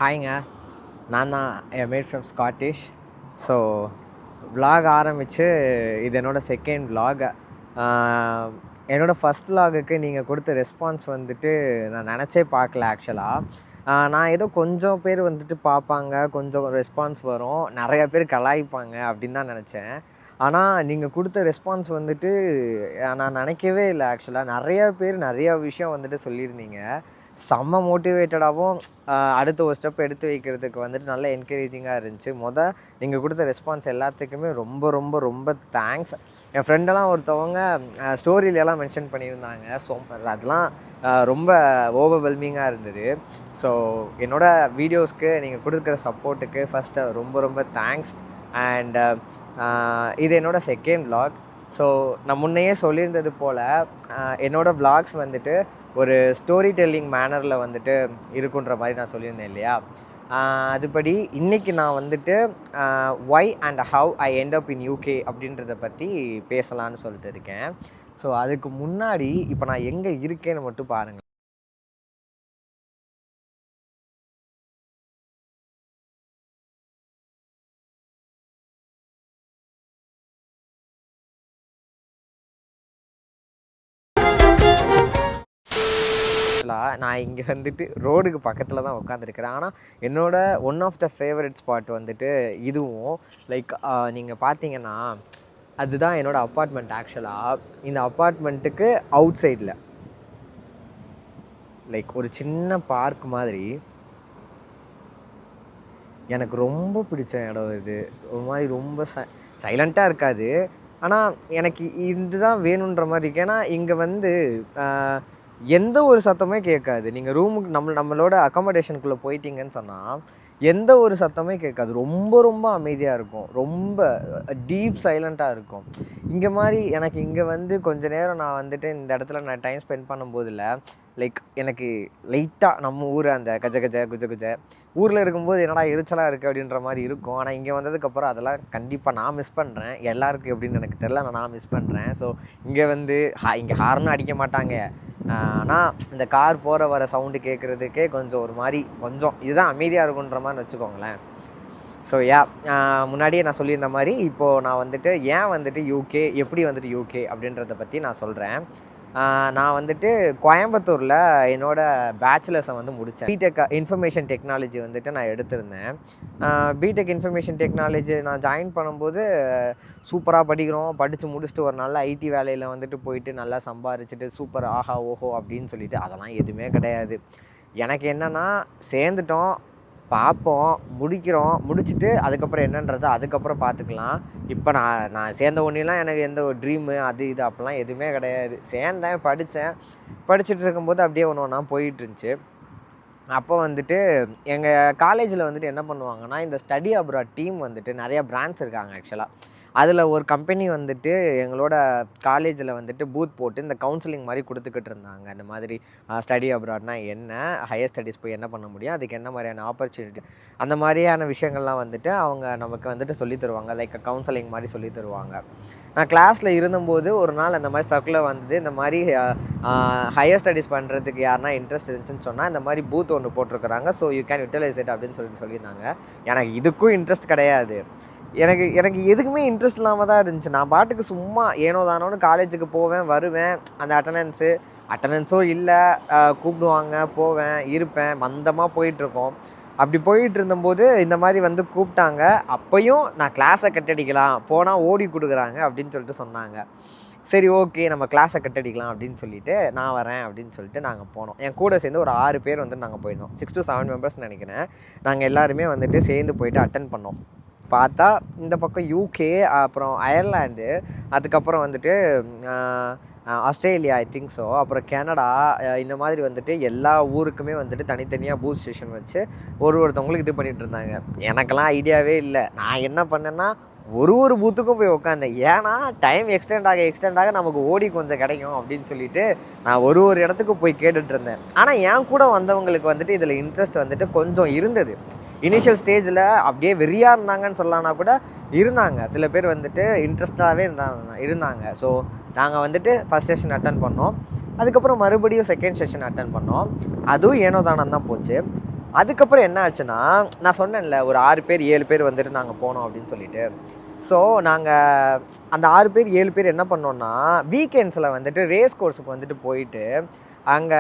ஹாய்ங்க. நான் தான் mat from Scottish. So vlog ஆரம்பித்து இது என்னோடய செகண்ட் விலாக். என்னோடய ஃபஸ்ட் விலாகுக்கு நீங்கள் கொடுத்த ரெஸ்பான்ஸ் வந்துட்டு நான் நினச்சே பார்க்கல ஆக்சுவலாக. நான் ஏதோ கொஞ்சம் பேர் வந்துட்டு பார்ப்பாங்க, கொஞ்சம் ரெஸ்பான்ஸ் வரும், நிறையா பேர் கலாய்ப்பாங்க அப்படின்னு தான் நினச்சேன். ஆனால் நீங்கள் கொடுத்த ரெஸ்பான்ஸ் வந்துட்டு நான் நினைக்கவே இல்லை ஆக்சுவலாக. நிறையா பேர் நிறையா விஷயம் வந்துட்டு சொல்லியிருந்தீங்க. செம்ம மோட்டிவேட்டடாகவும் அடுத்த ஒரு ஸ்டெப் எடுத்து வைக்கிறதுக்கு வந்துட்டு நல்ல என்கரேஜிங்காக இருந்துச்சு. நீங்கள் கொடுத்த ரெஸ்பான்ஸ் எல்லாத்துக்குமே ரொம்ப ரொம்ப ரொம்ப தேங்க்ஸ். என் ஃப்ரெண்டெல்லாம் ஒருத்தவங்க ஸ்டோரியிலலாம் மென்ஷன் பண்ணியிருந்தாங்க. ஸோ அதெல்லாம் ரொம்ப ஓவர்வெல்மிங்காக இருந்தது. ஸோ என்னோடய வீடியோஸ்க்கு நீங்கள் கொடுக்குற சப்போர்ட்டுக்கு ஃபஸ்ட்டு ரொம்ப ரொம்ப தேங்க்ஸ். அண்ட் இது என்னோடய செகண்ட் விலாக். ஸோ நான் முன்னையே சொல்லியிருந்தது போல் என்னோடய விலாக்ஸ் வந்துட்டு ஒரு ஸ்டோரி டெல்லிங் மேனரில் வந்துட்டு இருக்குன்ற மாதிரி நான் சொல்லியிருந்தேன் இல்லையா? அதுபடி இன்றைக்கி நான் வந்துட்டு why and how I end up in UK அப்படின்றத பற்றி பேசலான்னு சொல்லிட்டு இருக்கேன். ஸோ அதுக்கு முன்னாடி இப்போ நான் எங்கே இருக்கேன்னு மட்டும் பாருங்கள். நான் இங்கே வந்துட்டு ரோடுக்கு பக்கத்தில் தான் உட்காந்துருக்கிறேன். ஆனால் என்னோடய one of the favourite spot வந்துட்டு இதுவும். லைக் நீங்கள் பார்த்தீங்கன்னா அதுதான் என்னோடய அப்பார்ட்மெண்ட். ஆக்சுவலாக இந்த அப்பார்ட்மெண்ட்டுக்கு அவுட் சைடில் லைக் ஒரு சின்ன பார்க் மாதிரி எனக்கு ரொம்ப பிடிச்ச இடம் இது. ஒரு மாதிரி ரொம்ப சைலண்ட்டாக இருக்காது, ஆனால் எனக்கு இதுதான் வேணுன்ற மாதிரி இருக்கு. ஏன்னா இங்கே வந்து எந்த ஒரு சத்தமே கேட்காது. நீங்கள் ரூமுக்கு நம்மளோட அக்காமடேஷனுக்குள்ளே போயிட்டீங்கன்னு சொன்னால் எந்த ஒரு சத்தமே கேட்காது. ரொம்ப ரொம்ப அமைதியாக இருக்கும், ரொம்ப டீப் சைலண்ட்டாக இருக்கும். இங்கே மாதிரி எனக்கு இங்கே வந்து கொஞ்ச நேரம் நான் வந்துட்டு இந்த இடத்துல நான் டைம் ஸ்பெண்ட் பண்ணும்போதில் லைக் எனக்கு லைட்டாக நம்ம ஊர் அந்த கஜ கஜ குஜ குஜ ஊரில் இருக்கும்போது என்னடா எரிச்சலாக இருக்குது அப்படின்ற மாதிரி இருக்கும். ஆனால் இங்கே வந்ததுக்கப்புறம் அதெல்லாம் கண்டிப்பாக நான் மிஸ் பண்ணுறேன். எல்லாருக்கும் எப்படின்னு எனக்கு தெரில, நான் மிஸ் பண்ணுறேன். ஸோ இங்கே வந்து இங்கே ஹார்னும் அடிக்க மாட்டாங்க. ஆனால் இந்த கார் போகிற வர சவுண்டு கேட்குறதுக்கே கொஞ்சம் ஒரு மாதிரி கொஞ்சம் இதுதான் அமைதியாக இருக்குன்ற மாதிரி வச்சுக்கோங்களேன். ஸோ முன்னாடியே நான் சொல்லியிருந்த மாதிரி இப்போது நான் வந்துட்டு ஏன் வந்துட்டு யூகே, எப்படி வந்துட்டு யூகே அப்படின்றத பற்றி நான் சொல்கிறேன். நான் வந்துட்டு கோயம்புத்தூரில் என்னோடய பேச்சுலர்ஸை வந்து முடித்தேன். பிடெக் இன்ஃபர்மேஷன் டெக்னாலஜி வந்துட்டு நான் எடுத்திருந்தேன். பிடெக் இன்ஃபர்மேஷன் டெக்னாலஜி நான் ஜாயின் பண்ணும்போது சூப்பராக படித்து முடிச்சுட்டு ஒரு நல்ல ஐடி வேலையில் வந்துட்டு போயிட்டு நல்லா சம்பாரிச்சிட்டு சூப்பர் ஆஹா ஓஹோ அப்படின்னு சொல்லிட்டு அதெல்லாம் எதுவுமே கிடையாது. எனக்கு என்னென்னா சேர்ந்துட்டோம், பார்ப்போம், முடிச்சுட்டு அதுக்கப்புறம் என்னன்றதை அதுக்கப்புறம் பார்த்துக்கலாம். இப்போ நான் சேர்ந்த ஒன்றிலாம் எனக்கு எந்த ஒரு ட்ரீமு அது இது அப்படிலாம் எதுவுமே கிடையாது. சேர்ந்தேன், படிச்சுட்டு இருக்கும்போது அப்படியே ஒன்று ஒன்றா போயிட்டுருந்துச்சு. அப்போ வந்துட்டு எங்கள் காலேஜில் வந்துட்டு என்ன பண்ணுவாங்கன்னா, இந்த ஸ்டடி அப்ராட் டீம் வந்துட்டு நிறையா பிரான்ச் இருக்காங்க ஆக்சுவலாக. அதில் ஒரு கம்பெனி வந்துட்டு எங்களோட காலேஜில் வந்துட்டு பூத் போட்டு இந்த கவுன்சிலிங் மாதிரி கொடுத்துக்கிட்டு இருந்தாங்க. இந்த மாதிரி ஸ்டடி அப்ராட்னா என்ன, ஹையர் ஸ்டடீஸ் போய் என்ன பண்ண முடியும், அதுக்கு என்ன மாதிரியான ஆப்பர்ச்சுனிட்டி, அந்த மாதிரியான விஷயங்கள்லாம் வந்துட்டு அவங்க நமக்கு வந்துட்டு சொல்லி தருவாங்க. லைக் கவுன்சிலிங் மாதிரி சொல்லி தருவாங்க. நான் கிளாஸில் இருந்தபோது ஒரு நாள் அந்த மாதிரி சர்க்கிளில் வந்தது, இந்த மாதிரி ஹையர் ஸ்டடீஸ் பண்ணுறதுக்கு யாருனா இன்ட்ரெஸ்ட் இருந்துச்சுன்னு சொன்னால் இந்த மாதிரி பூத் ஒன்று போட்டிருக்கிறாங்க, so you can utilise it அப்படின்னு சொல்லியிருந்தாங்க. எனக்கு இதுக்கும் இன்ட்ரெஸ்ட் கிடையாது. எனக்கு எதுக்குமே இன்ட்ரெஸ்ட் இல்லாமல் தான் இருந்துச்சு. நான் பாட்டுக்கு சும்மா ஏனோ தானோன்னு காலேஜுக்கு போவேன், வருவேன். அந்த அட்டண்டன்ஸும் இல்லை, கூப்பிடுவாங்க, போவேன், இருப்பேன், மந்தமாக போயிட்டுருக்கோம். அப்படி போயிட்டு இருந்தபோது இந்த மாதிரி வந்து கூப்பிட்டாங்க. அப்பையும் நான் கிளாஸை கட்டடிக்கலாம், போனால் ஓடி கொடுக்குறாங்க அப்படின்னு சொல்லிட்டு சொன்னாங்க. சரி ஓகே, நம்ம கிளாஸை கட்டடிக்கலாம் அப்படின்னு சொல்லிட்டு நான் வரேன் அப்படின்னு சொல்லிட்டு நாங்கள் போனோம். என் கூட சேர்ந்து ஒரு 6 பேர் வந்துட்டு நாங்கள் போயிருந்தோம். 6 to 7 மெம்பர்ஸ் நினைக்கிறேன். நாங்கள் எல்லாருமே வந்துட்டு சேர்ந்து போயிட்டு அட்டன் பண்ணோம். பார்த்தா இந்த பக்கம் யூகே, அப்புறம் அயர்லாண்டு, அதுக்கப்புறம் வந்துட்டு ஆஸ்திரேலியா ஐ திங்க் ஸோ, அப்புறம் கனடா, இந்த மாதிரி வந்துட்டு எல்லா ஊருக்குமே வந்துட்டு தனித்தனியாக பூத் ஸ்டேஷன் வச்சு ஒருத்தவங்களுக்கு இது பண்ணிகிட்டு இருந்தாங்க. எனக்கெல்லாம் ஐடியாவே இல்லை. நான் என்ன பண்ணேன்னா ஒரு பூத்துக்கும் போய் உட்காந்தேன். ஏன்னா டைம் எக்ஸ்டெண்ட் ஆக நமக்கு ஓடி கொஞ்சம் கிடைக்கும் அப்படின்னு சொல்லிட்டு நான் ஒரு இடத்துக்கு போய் கேட்டுட்டு இருந்தேன். ஆனால் என் கூட வந்தவங்களுக்கு வந்துட்டு இதில் இன்ட்ரெஸ்ட் வந்துட்டு கொஞ்சம் இருந்தது. இனிஷியல் ஸ்டேஜில் அப்படியே வெறியாக இருந்தாங்கன்னு சொல்லலான்னா கூட இருந்தாங்க. சில பேர் வந்துட்டு இன்ட்ரெஸ்டாகவே இருந்தாங்க. ஸோ நாங்கள் வந்துட்டு ஃபஸ்ட் செஷன் அட்டன் பண்ணோம். அதுக்கப்புறம் மறுபடியும் செகண்ட் செஷன் அட்டன் பண்ணோம். அதுவும் ஏனோ தானோ தான் போச்சு. அதுக்கப்புறம் என்ன ஆச்சுன்னா, நான் சொன்னேன்ல ஒரு 6 பேர் 7 பேர் வந்துட்டு நாங்கள் போனோம் அப்படின்னு சொல்லிட்டு. ஸோ நாங்கள் அந்த 6 பேர் 7 பேர் என்ன பண்ணோம்னா, வீக்கெண்ட்ஸில் வந்துட்டு ரேஸ் கோர்ஸுக்கு வந்துட்டு போயிட்டு, அங்கே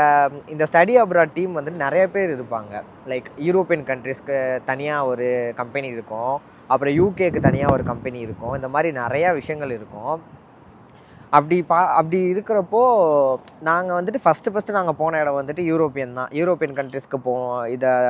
இந்த ஸ்டடி அப்ராட் டீம் வந்துட்டு நிறைய பேர் இருப்பாங்க. லைக் யூரோப்பியன் கண்ட்ரீஸ்க்கு தனியாக ஒரு கம்பெனி இருக்கும், அப்புறம் யூகேக்கு தனியாக ஒரு கம்பெனி இருக்கும். இந்த மாதிரி நிறையா விஷயங்கள் இருக்கும். அப்படி இருக்கிறப்போ நாங்கள் வந்துட்டு ஃபஸ்ட்டு நாங்கள் போன இடம் வந்துட்டு யூரோப்பியன் தான். யூரோப்பியன் கண்ட்ரீஸ்க்கு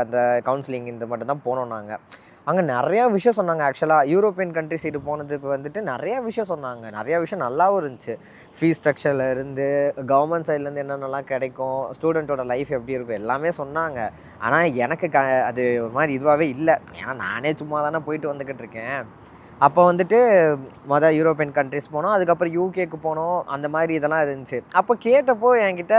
அந்த கவுன்சிலிங் இந்த மட்டும் தான் போனோம் நாங்கள். அங்கே நிறையா விஷயம் சொன்னாங்க. ஆக்சுவலாக யூரோப்பியன் கண்ட்ரிஸ் இது போனதுக்கு வந்துட்டு நிறையா விஷயம் சொன்னாங்க. நிறையா விஷயம் நல்லாவும் இருந்துச்சு. ஃபீஸ் ஸ்ட்ரக்சரில் இருந்து, கவர்மெண்ட் சைட்லேருந்து என்னென்னலாம் கிடைக்கும், ஸ்டூடெண்ட்டோட லைஃப் எப்படி இருக்கும் எல்லாமே சொன்னாங்க. ஆனால் எனக்கு அது ஒரு மாதிரி இதுவாகவே இல்லை. ஏன்னா நானே சும்மா தானே போயிட்டு வந்துக்கிட்டு இருக்கேன். அப்போ வந்துட்டு யூரோப்பியன் கண்ட்ரிஸ் போனோம். அதுக்கப்புறம் யூகேக்கு போனோம். அந்த மாதிரி இதெல்லாம் இருந்துச்சு. அப்போ கேட்டப்போ என்கிட்ட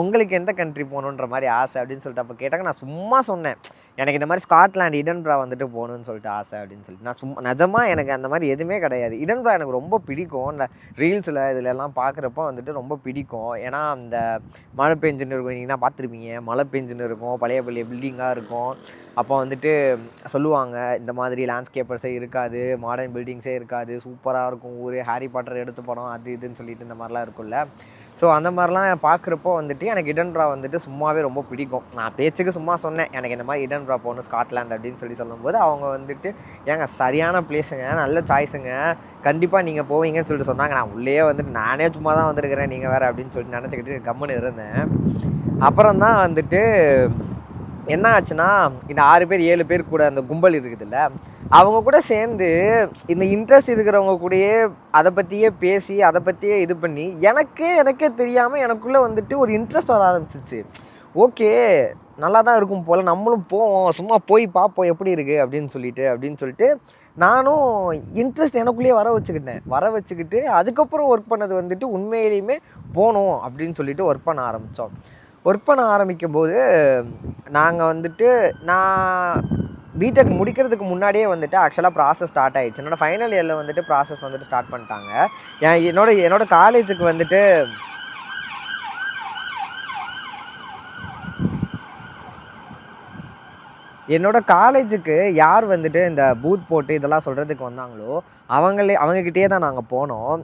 உங்களுக்கு எந்த கண்ட்ரி போகணுன்ற மாதிரி ஆசை அப்படின்னு சொல்லிட்டு அப்போ கேட்டாங்க. நான் சும்மா சொன்னேன், எனக்கு இந்த மாதிரி ஸ்காட்லாண்ட் இடன்பரா வந்துட்டு போகணுன்னு சொல்லிட்டு ஆசை அப்படின்னு சொல்லிட்டு. நான் நிஜமாக எனக்கு அந்த மாதிரி எதுவுமே கிடையாது. இடன்பரா எனக்கு ரொம்ப பிடிக்கும். இந்த ரீல்ஸில் இதிலெல்லாம் பார்க்குறப்போ வந்துட்டு ரொம்ப பிடிக்கும். ஏன்னா இந்த மழை பெஞ்சுன்னு இருக்கும், நீங்கன்னா பார்த்துருப்பீங்க. மழை பெஞ்சுன்னு இருக்கும், பழைய பில்டிங்காக இருக்கும். அப்போ வந்துட்டு சொல்லுவாங்க, இந்த மாதிரி லேண்ட்ஸ்கேப்பர்ஸே இருக்காது, மாடர்ன் பில்டிங்ஸே இருக்காது, சூப்பராக இருக்கும் ஊர், ஹாரி பாட்டர் எடுத்து படம் அது இதுன்னு சொல்லிட்டு இந்த மாதிரிலாம் இருக்கும்ல. ஸோ அந்த மாதிரிலாம் பார்க்குறப்போ வந்துட்டு எனக்கு இடன்பரா வந்துட்டு சும்மாவே ரொம்ப பிடிக்கும். நான் பேச்சுக்கு சும்மா சொன்னேன், எனக்கு இந்த மாதிரி இடன்பரா போகணும் ஸ்காட்லாண்ட் அப்படின்னு சொல்லும்போது அவங்க வந்துட்டு, ஏங்க சரியான பிளேஸுங்க, நல்ல சாய்ஸுங்க, கண்டிப்பாக நீங்கள் போவீங்கன்னு சொல்லிட்டு சொன்னாங்க. நான் உள்ளே வந்துட்டு நானே சும்மா தான் வந்திருக்கிறேன், நீங்கள் வேறு அப்படின்னு சொல்லிட்டு நினச்சிக்கிட்டு கம்முன்னு இருந்தேன். அப்புறம் தான் வந்துட்டு என்ன ஆச்சுன்னா, இந்த 6 பேர் 7 பேர் கூட அந்த கும்பல் இருக்குதுல்ல, அவங்க கூட சேர்ந்து இந்த இன்ட்ரெஸ்ட் இருக்கிறவங்க கூடயே அதை பற்றியே பேசி, அதை பற்றியே இது பண்ணி எனக்கே தெரியாமல் எனக்குள்ளே வந்துட்டு ஒரு இன்ட்ரெஸ்ட் வர ஆரம்பிச்சிச்சு. ஓகே, நல்லா தான் இருக்கும் போல், நம்மளும் போவோம், சும்மா போய் பார்ப்போம் எப்படி இருக்குது அப்படின்னு சொல்லிட்டு நானும் இன்ட்ரெஸ்ட் எனக்குள்ளேயே வர வச்சுக்கிட்டு அதுக்கப்புறம் ஒர்க் பண்ணது வந்துட்டு உண்மையிலையுமே போகணும் அப்படின்னு சொல்லிட்டு ஒர்க் பண்ண ஆரம்பிக்கும் போது நாங்கள் வந்துட்டு நான் பிடெக் முடிக்கிறதுக்கு முன்னாடியே வந்துட்டு ஆக்சுவலாக ப்ராசஸ் ஸ்டார்ட் ஆகிடுச்சு. என்னோடய ஃபைனல் இயரில் வந்துட்டு ப்ராசஸ் வந்துட்டு ஸ்டார்ட் பண்ணிட்டாங்க. என்னோட காலேஜுக்கு வந்துட்டு யார் வந்துட்டு இந்த பூத் போட்டு இதெல்லாம் சொல்கிறதுக்கு வந்தாங்களோ அவங்கக்கிட்டே தான் நாங்கள் போனோம்.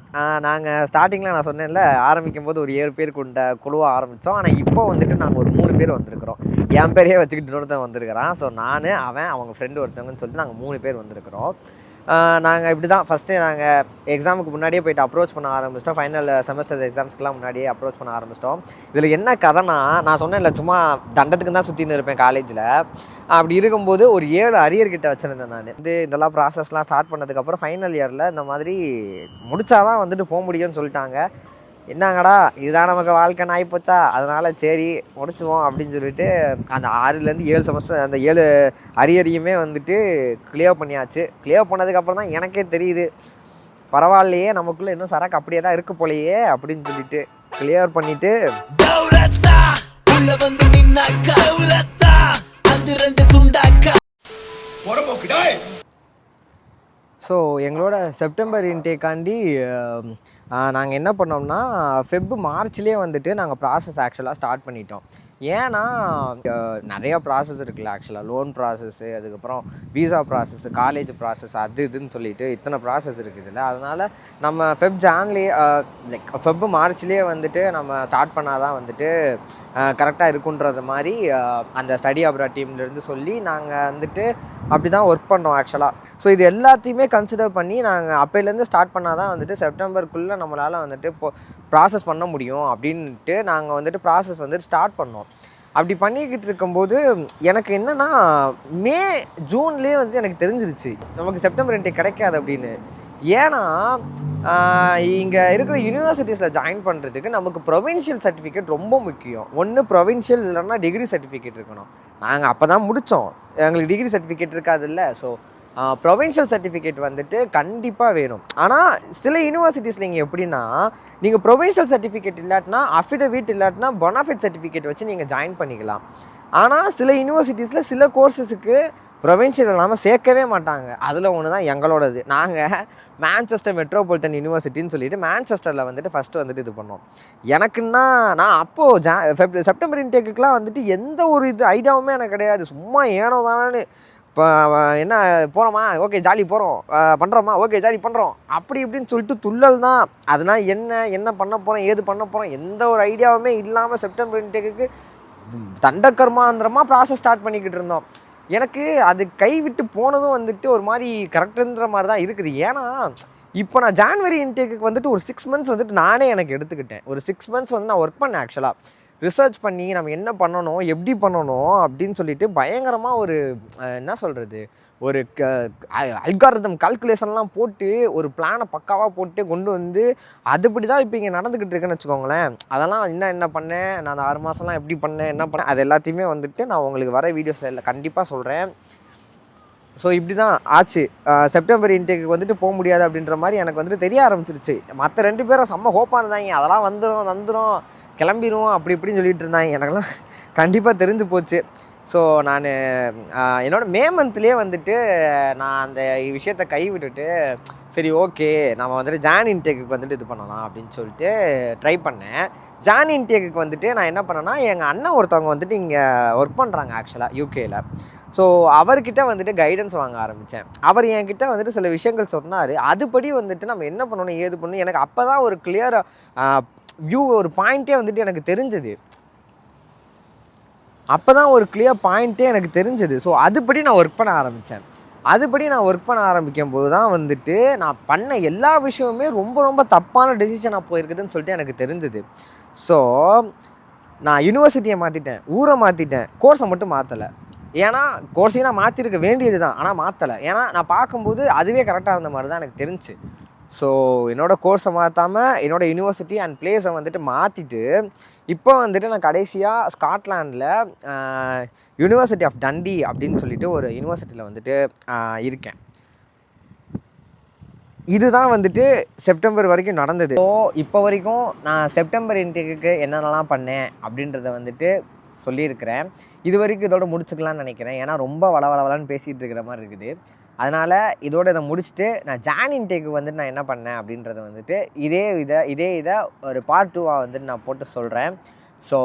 நாங்கள் ஸ்டார்டிங்கில் நான் சொன்னேன்ல, ஆரம்பிக்கும் போது ஒரு 7 பேர் கொண்ட குழுவாக ஆரம்பித்தோம். ஆனால் இப்போ வந்துட்டு நாங்கள் ஒரு 3 பேர் வந்திருக்கிறோம். என் பேரையே வச்சுக்கிட்டு இன்னொருத்தன் வந்திருக்கிறான். ஸோ நான், அவங்க ஃப்ரெண்டு ஒருத்தவங்கன்னு சொல்லிட்டு நாங்கள் 3 பேர் வந்திருக்கிறோம். நாங்கள் இப்படி தான் ஃபஸ்ட்டு நாங்கள் எக்ஸாமுக்கு முன்னாடியே போய்ட்டு அப்ரோச் பண்ண ஆரம்பிச்சிட்டோம். ஃபைனல் செமஸ்டர் எக்ஸாம்ஸ்க்கெலாம் முன்னாடியே அப்ரோச் பண்ண ஆரம்பிச்சிட்டோம். இதில் என்ன கதைனா, நான் சொன்னேன்ல சும்மா தண்டத்துக்கு தான் சுற்றின்னு இருப்பேன் காலேஜில். அப்படி இருக்கும்போது ஒரு 7 அரியர் கிட்ட வச்சுருந்தேன். நான் இதெல்லாம் ப்ராசஸ்லாம் ஸ்டார்ட் பண்ணதுக்கப்புறம் ஃபைனல் இயரில் இந்த மாதிரி முடித்தாதான் வந்துட்டு போக முடியும்னு சொல்லிட்டாங்க. என்னங்கடா இதுதான் நமக்கு வாழ்க்கைன்னு ஆகிப்போச்சா, அதனால் சரி முடிச்சுவோம் அப்படின்னு சொல்லிட்டு அந்த 6லேருந்து 7 செமஸ்டர் அந்த 7 அரியரையுமே வந்துட்டு கிளியர் பண்ணியாச்சு. கிளியர் பண்ணதுக்கப்புறம் தான் எனக்கே தெரியுது, பரவாயில்லையே நமக்குள்ளே இன்னும் சரக்கு அப்படியே தான் இருக்கு போலையே அப்படின்னு சொல்லிட்டு கிளியர் பண்ணிவிட்டு ஸோ எங்களோட செப்டம்பர் இன்டேக்காண்டி நாங்கள் என்ன பண்ணோம்னா மார்ச்லேயே வந்துட்டு நாங்கள் ப்ராசஸ் ஆக்சுவலாக ஸ்டார்ட் பண்ணிட்டோம். ஏன்னா நிறையா ப்ராசஸ் இருக்குல்ல, ஆக்சுவலாக லோன் ப்ராசஸ்ஸு, அதுக்கப்புறம் வீசா ப்ராசஸ்ஸு, காலேஜ் ப்ராசஸ், அது இதுன்னு சொல்லிட்டு இத்தனை ப்ராசஸ் இருக்குதுல்ல. அதனால் நம்ம மார்ச்லேயே வந்துட்டு நம்ம ஸ்டார்ட் பண்ணால் தான் வந்துட்டு கரெக்டாக இருக்குன்றது மாதிரி அந்த ஸ்டடி அப்ராட் டீம்லேருந்து சொல்லி நாங்கள் வந்துட்டு அப்படி தான் ஒர்க் பண்ணோம் ஆக்சுவலாக. ஸோ இது எல்லாத்தையுமே கன்சிடர் பண்ணி நாங்கள் அப்போலேருந்து ஸ்டார்ட் பண்ணால் தான் வந்துட்டு செப்டம்பருக்குள்ளே நம்மளால் வந்துட்டு ப்ராசஸ் பண்ண முடியும் அப்படின்ட்டு நாங்கள் வந்துட்டு ப்ராசஸ் வந்துட்டு ஸ்டார்ட் பண்ணோம். அப்படி பண்ணிக்கிட்டு இருக்கும்போது எனக்கு என்னென்னா ஜூன்லேயே வந்துட்டு எனக்கு தெரிஞ்சிருச்சு நமக்கு செப்டம்பர் இன்டேக் கிடைக்காது அப்படின்னு. ஏன்னா இங்கே இருக்கிற யூனிவர்சிட்டிஸில் ஜாயின் பண்ணுறதுக்கு நமக்கு ப்ரொவின்ஷியல் சர்டிஃபிகேட் ரொம்ப முக்கியம். ஒன்று ப்ரொவின்ஷியல் இல்லைன்னா டிகிரி சர்டிஃபிகேட் இருக்கணும். நாங்கள் அப்போ தான் முடித்தோம், எங்களுக்கு டிகிரி சர்டிஃபிகேட் இருக்காதுல்ல. ஸோ ப்ரொவின்ஷியல் சர்டிஃபிகேட் வந்துட்டு கண்டிப்பாக வேணும். ஆனால் சில யூனிவர்சிட்டிஸில் இங்கே எப்படின்னா, நீங்கள் ப்ரொவின்ஷியல் சர்டிஃபிகேட் இல்லாட்டினா, அஃபிடவிட் இல்லாட்டினா பொனாஃபைட் சர்டிஃபிகேட் வச்சு நீங்கள் ஜாயின் பண்ணிக்கலாம். ஆனால் சில யூனிவர்சிட்டிஸில் சில கோர்சஸுக்கு ப்ரொவின்ஷியல் இல்லாமல் சேர்க்கவே மாட்டாங்க. அதில் ஒன்று தான் எங்களோடது. நாங்கள் மான்செஸ்டர் மெட்ரோபாலிட்டன் யூனிவர்சிட்டின்னு சொல்லிட்டு மான்செஸ்டரில் வந்துட்டு ஃபஸ்ட்டு வந்துட்டு இது பண்ணோம். எனக்குன்னா நான் அப்போது செப்டம்பர் இன்டேக்குலாம் வந்துட்டு எந்த ஒரு ஐடியாவுமே எனக்கு கிடையாது. சும்மா ஏனோ தானே இப்போ என்ன போகிறோமா, ஓகே ஜாலி போகிறோம், பண்ணுறோமா, ஓகே ஜாலி பண்ணுறோம், அப்படி இப்படின்னு சொல்லிட்டு துள்ளல் தான். அதனால் என்ன பண்ண போகிறோம், ஏது பண்ண போகிறோம், எந்த ஒரு ஐடியாவுமே இல்லாமல் செப்டம்பர் இன்டேக்குக்கு தண்டக்கர்மாந்திரமாக ப்ராசஸ் ஸ்டார்ட் பண்ணிக்கிட்டு இருந்தோம். எனக்கு அது கைவிட்டு போனதும் வந்துட்டு ஒரு மாதிரி கரெக்டுன்ற மாதிரி தான் இருக்குது. ஏன்னா இப்போ நான் ஜான்வரி இன்டேக்குக்கு வந்துட்டு ஒரு 6 மந்த்ஸ் வந்துட்டு நானே எனக்கு எடுத்துக்கிட்டேன். ஒரு 6 மந்த்ஸ் வந்து நான் ஒர்க் பண்ணேன். ஆக்சுவலாக ரிசர்ச் பண்ணி நம்ம என்ன பண்ணணும், எப்படி பண்ணணும் அப்படின்னு சொல்லிட்டு பயங்கரமாக ஒரு என்ன சொல்கிறது, ஒரு அல்காரிதம் கால்குலேஷன்லாம் போட்டு ஒரு பிளானை பக்காவாக போட்டு கொண்டு வந்து அதுபடி தான் இப்போ இங்கே நடந்துக்கிட்டு இருக்குன்னு வச்சுக்கோங்களேன். அதெல்லாம் என்ன பண்ணேன், நான் அந்த 6 மாதம்லாம் எப்படி பண்ணேன், என்ன பண்ணேன், அது எல்லாத்தையுமே வந்துட்டு நான் உங்களுக்கு வர வீடியோஸில் கண்டிப்பாக சொல்கிறேன். ஸோ இப்படி தான் ஆச்சு. செப்டம்பர் இன்டேக்கு வந்துட்டு போக முடியாது அப்படின்ற மாதிரி எனக்கு வந்துட்டு தெரிய ஆரம்பிச்சிருச்சு. மற்ற 2 பேரும் செம்ம ஹோப்பாக இருந்தாங்க, அதெல்லாம் வந்துடும் கிளம்பிடுவோம் அப்படி இப்படின்னு சொல்லிட்டு இருந்தாங்க. எனக்கெல்லாம் கண்டிப்பாக தெரிஞ்சு போச்சு. ஸோ நான் என்னோடய மே மந்த்லேயே வந்துட்டு நான் அந்த விஷயத்தை கைவிட்டுட்டு சரி ஓகே நம்ம வந்துட்டு ஜான் இன்டேக்குக்கு வந்துட்டு இது பண்ணலாம் அப்படின்னு சொல்லிட்டு ட்ரை பண்ணேன். ஜான் இன்டேக்குக்கு வந்துட்டு நான் என்ன பண்ணேன்னா, எங்கள் அண்ணன் ஒருத்தவங்க வந்துட்டு இங்கே ஒர்க் பண்ணுறாங்க ஆக்சுவலாக யூகேயில். ஸோ அவர்கிட்ட வந்துட்டு கைடன்ஸ் வாங்க ஆரம்பித்தேன். அவர் என்கிட்ட வந்துட்டு சில விஷயங்கள் சொன்னார். அதுபடி வந்துட்டு நம்ம என்ன பண்ணணும், ஏது பண்ணணும், எனக்கு அப்போ தான் ஒரு கிளியர் வியூ, ஒரு பாயிண்ட்டே வந்துட்டு எனக்கு தெரிஞ்சது. அப்போ தான் ஒரு கிளியர் பாயிண்ட்டே எனக்கு தெரிஞ்சது. ஸோ அதுபடி நான் ஒர்க் பண்ண ஆரம்பித்தேன். அதுபடி நான் ஒர்க் பண்ண ஆரம்பிக்கும் போது தான் வந்துட்டு நான் பண்ண எல்லா விஷயமுமே ரொம்ப ரொம்ப தப்பான டெசிஷனாக போயிருக்குதுன்னு சொல்லிட்டு எனக்கு தெரிஞ்சது. ஸோ நான் யூனிவர்சிட்டியை மாற்றிட்டேன், ஊரை மாற்றிட்டேன், கோர்ஸை மட்டும் மாற்றலை. ஏன்னா கோர்ஸையும் நான் மாற்றிருக்க வேண்டியது தான், ஆனால் மாற்றலை. ஏன்னா நான் பார்க்கும்போது அதுவே கரெக்டாக இருந்த மாதிரி தான் எனக்கு தெரிஞ்சு. ஸோ என்னோடய கோர்ஸை மாற்றாமல் என்னோடய யூனிவர்சிட்டி அண்ட் பிளேஸை வந்துட்டு மாற்றிட்டு இப்போ வந்துட்டு நான் கடைசியாக ஸ்காட்லாண்டில் யூனிவர்சிட்டி ஆஃப் டண்டி அப்படின்னு சொல்லிட்டு ஒரு யூனிவர்சிட்டியில் வந்துட்டு இருக்கேன். இதுதான் வந்துட்டு செப்டம்பர் வரைக்கும் நடந்தது. ஸோ இப்போ வரைக்கும் நான் செப்டம்பர் இன்டேக்குக்கு என்னென்னலாம் பண்ணேன் அப்படின்றத வந்துட்டு சொல்லியிருக்கிறேன். இது வரைக்கும் இதோட முடிச்சுக்கலான்னு நினைக்கிறேன். ஏன்னா ரொம்ப வளவளன்னு பேசிகிட்டு இருக்கிற மாதிரி இருக்குது. அதனால் இதோட இதை முடிச்சுட்டு நான் ஜான் இன்டேக்கு வந்துட்டு நான் என்ன பண்ணேன் அப்படின்றத வந்துட்டு இதே இதை ஒரு பார்ட் 2வாக வந்துட்டு நான் போட்டு சொல்கிறேன். ஸோ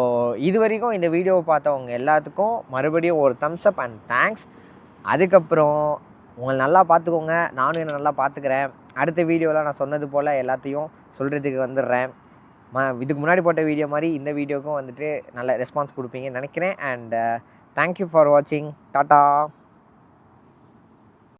இது வரைக்கும் இந்த வீடியோவை பார்த்தவங்க எல்லாத்துக்கும் மறுபடியும் ஒரு தம்ஸ் அப் அண்ட் தேங்க்ஸ். அதுக்கப்புறம் உங்களை நல்லா பார்த்துக்கோங்க, நானும் என்னை நல்லா பார்த்துக்கிறேன். அடுத்த வீடியோவில் நான் சொன்னது போல் எல்லாத்தையும் சொல்கிறதுக்கு வந்துடுறேன். இதுக்கு முன்னாடி போட்ட வீடியோ மாதிரி இந்த வீடியோவுக்கும் வந்துட்டு நல்ல ரெஸ்பான்ஸ் கொடுப்பீங்கன்னு நினைக்கிறேன். அண்ட் தேங்க்யூ ஃபார் வாட்சிங். டாட்டா.